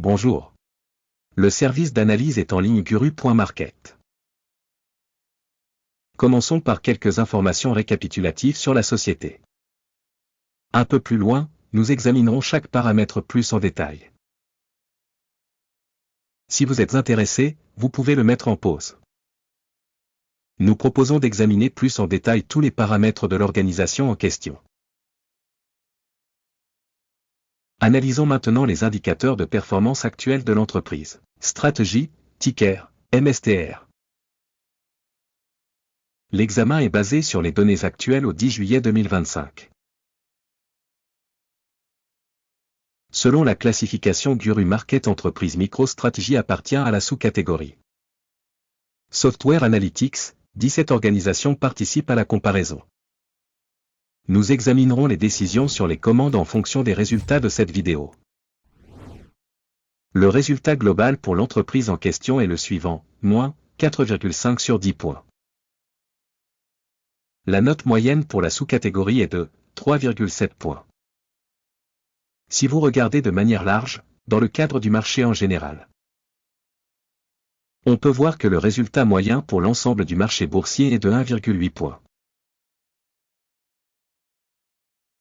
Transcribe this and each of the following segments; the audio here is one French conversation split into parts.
Bonjour. Le service d'analyse est en ligne Guru.market. Commençons par quelques informations récapitulatives sur la société. Un peu plus loin, nous examinerons chaque paramètre plus en détail. Si vous êtes intéressé, vous pouvez le mettre en pause. Nous proposons d'examiner plus en détail tous les paramètres de l'organisation en question. Analysons maintenant les indicateurs de performance actuels de l'entreprise. Stratégie, ticker, MSTR. L'examen est basé sur les données actuelles au 10 juillet 2025. Selon la classification Guru Market, entreprise MicroStrategy appartient à la sous-catégorie Software Analytics. 17 organisations participent à la comparaison. Nous examinerons les décisions sur les commandes en fonction des résultats de cette vidéo. Le résultat global pour l'entreprise en question est le suivant, moins 4,5 sur 10 points. La note moyenne pour la sous-catégorie est de 3,7 points. Si vous regardez de manière large, dans le cadre du marché en général, on peut voir que le résultat moyen pour l'ensemble du marché boursier est de 1,8 points.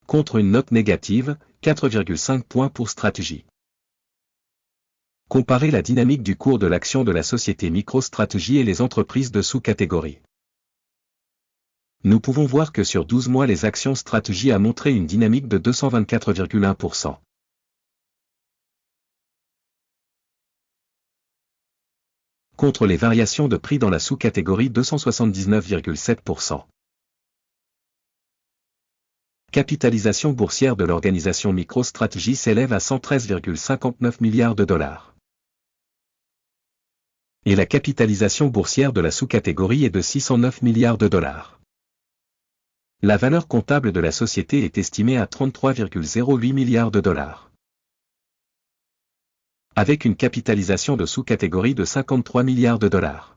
Contre une note négative, 4,5 points pour Strategy. Comparez la dynamique du cours de l'action de la société MicroStrategy et les entreprises de sous-catégorie. Nous pouvons voir que sur 12 mois les actions Strategy a montré une dynamique de 224,1%. Contre les variations de prix dans la sous-catégorie 279,7%. Capitalisation boursière de l'organisation MicroStrategy s'élève à 113,59 milliards de dollars. Et la capitalisation boursière de la sous-catégorie est de 609 milliards de dollars. La valeur comptable de la société est estimée à 33,08 milliards de dollars. Avec une capitalisation de sous-catégorie de 53 milliards de dollars.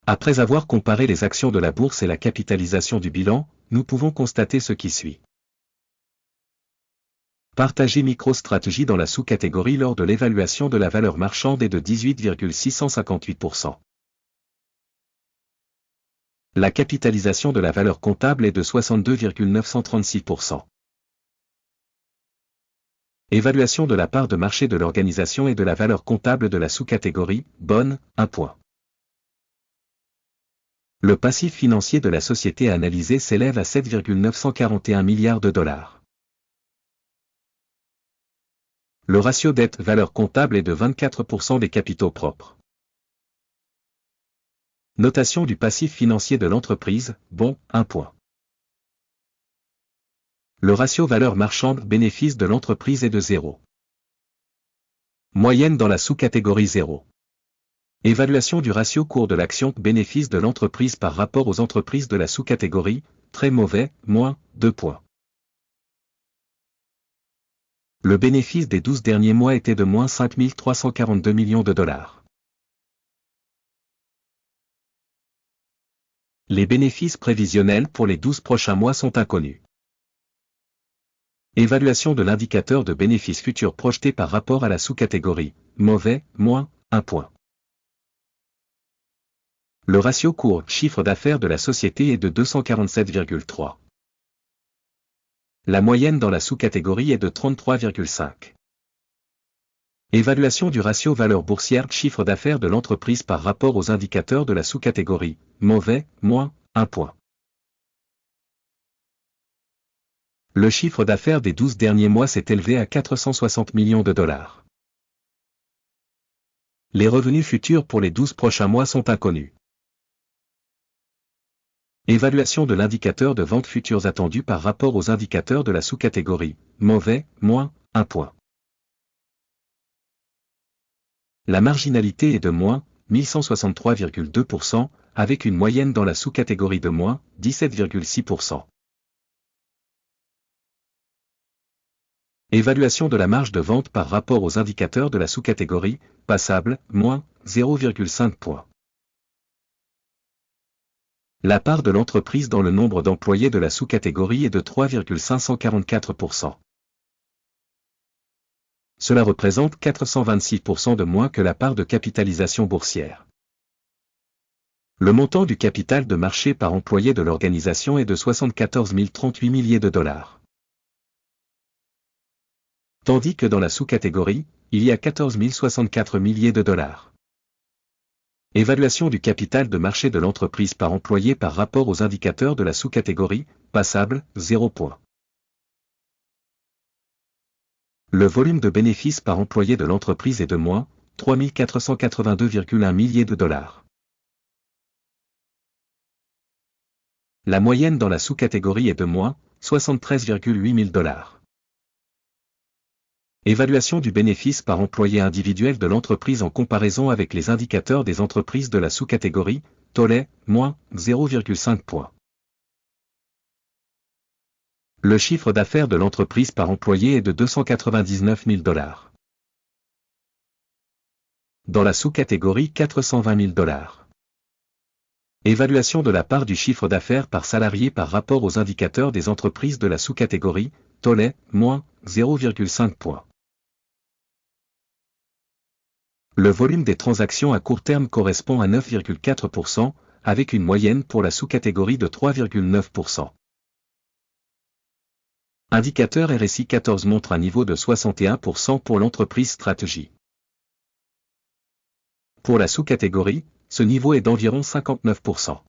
Après avoir comparé les actions de la bourse et la capitalisation du bilan, nous pouvons constater ce qui suit. Partager MicroStrategy dans la sous-catégorie lors de l'évaluation de la valeur marchande est de 18,658%. La capitalisation de la valeur comptable est de 62,936%. Évaluation de la part de marché de l'organisation et de la valeur comptable de la sous-catégorie, bonne, 1 point. Le passif financier de la société analysée s'élève à 7,941 milliards de dollars. Le ratio dette-valeur comptable est de 24% des capitaux propres. Notation du passif financier de l'entreprise, bon, 1 point. Le ratio valeur marchande bénéfice de l'entreprise est de 0. Moyenne dans la sous-catégorie 0. Évaluation du ratio cours de l'action bénéfice de l'entreprise par rapport aux entreprises de la sous-catégorie, très mauvais, moins 2 points. Le bénéfice des 12 derniers mois était de moins 5 342 millions de dollars. Les bénéfices prévisionnels pour les 12 prochains mois sont inconnus. Évaluation de l'indicateur de bénéfices futurs projeté par rapport à la sous-catégorie, mauvais, moins 1 point. Le ratio cours-chiffre d'affaires de la société est de 247,3. La moyenne dans la sous-catégorie est de 33,5. Évaluation du ratio valeur boursière-chiffre d'affaires de l'entreprise par rapport aux indicateurs de la sous-catégorie, mauvais, moins 1 point. Le chiffre d'affaires des 12 derniers mois s'est élevé à 460 millions de dollars. Les revenus futurs pour les 12 prochains mois sont inconnus. Évaluation de l'indicateur de ventes futures attendues par rapport aux indicateurs de la sous-catégorie, mauvais, moins 1 point. La marginalité est de moins 1163,2%, avec une moyenne dans la sous-catégorie de moins 17,6%. Évaluation de la marge de vente par rapport aux indicateurs de la sous-catégorie, passable, moins 0,5 points. La part de l'entreprise dans le nombre d'employés de la sous-catégorie est de 3,544%. Cela représente 426% de moins que la part de capitalisation boursière. Le montant du capital de marché par employé de l'organisation est de 74 038 milliers de dollars. Tandis que dans la sous-catégorie, il y a 14 064 milliers de dollars. Évaluation du capital de marché de l'entreprise par employé par rapport aux indicateurs de la sous-catégorie, passable, 0 points. Le volume de bénéfices par employé de l'entreprise est de moins 3 482,1 milliers de dollars. La moyenne dans la sous-catégorie est de moins 73,8 000 dollars. Évaluation du bénéfice par employé individuel de l'entreprise en comparaison avec les indicateurs des entreprises de la sous-catégorie, tollé, moins 0,5 points. Le chiffre d'affaires de l'entreprise par employé est de 299 000 dollars. Dans la sous-catégorie 420 000 dollars. Évaluation de la part du chiffre d'affaires par salarié par rapport aux indicateurs des entreprises de la sous-catégorie, tollé, moins 0,5 points. Le volume des transactions à court terme correspond à 9,4%, avec une moyenne pour la sous-catégorie de 3,9%. Indicateur RSI 14 montre un niveau de 61% pour l'entreprise stratégie. Pour la sous-catégorie, ce niveau est d'environ 59%.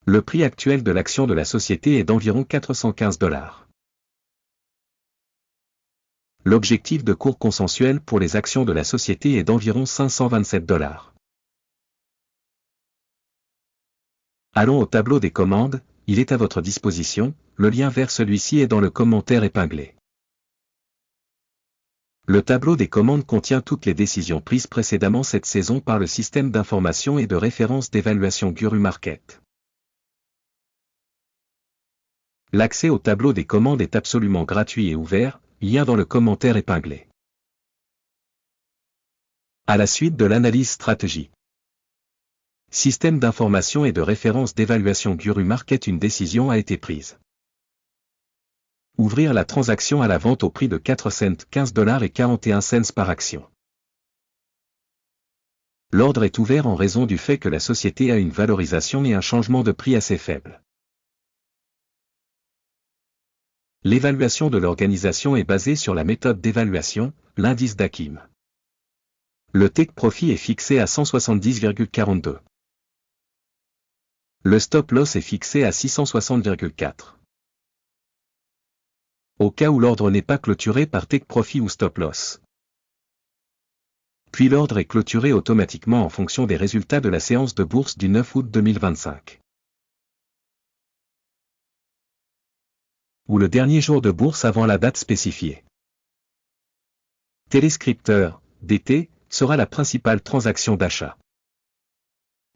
Le prix actuel de l'action de la société est d'environ 415 dollars. L'objectif de cours consensuel pour les actions de la société est d'environ 527 dollars. Allons au tableau des commandes, il est à votre disposition, le lien vers celui-ci est dans le commentaire épinglé. Le tableau des commandes contient toutes les décisions prises précédemment cette saison par le système d'information et de référence d'évaluation Guru Market. L'accès au tableau des commandes est absolument gratuit et ouvert, lien dans le commentaire épinglé. À la suite de l'analyse stratégie. Système d'information et de référence d'évaluation Guru Market, une décision a été prise. Ouvrir la transaction à la vente au prix de 4 cents 15 dollars et 41 cents par action. L'ordre est ouvert en raison du fait que la société a une valorisation et un changement de prix assez faible. L'évaluation de l'organisation est basée sur la méthode d'évaluation, l'indice d'Akim. Le take profit est fixé à 170,42. Le stop loss est fixé à 660,4. Au cas où l'ordre n'est pas clôturé par take profit ou stop loss. Puis l'ordre est clôturé automatiquement en fonction des résultats de la séance de bourse du 9 août 2025. Ou le dernier jour de bourse avant la date spécifiée. Téléscripteur, DT, sera la principale transaction d'achat.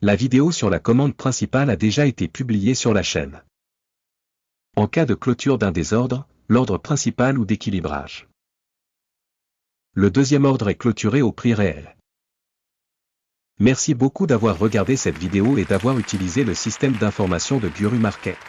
La vidéo sur la commande principale a déjà été publiée sur la chaîne. En cas de clôture d'un des ordres, l'ordre principal ou d'équilibrage. Le deuxième ordre est clôturé au prix réel. Merci beaucoup d'avoir regardé cette vidéo et d'avoir utilisé le système d'information de Guru Market.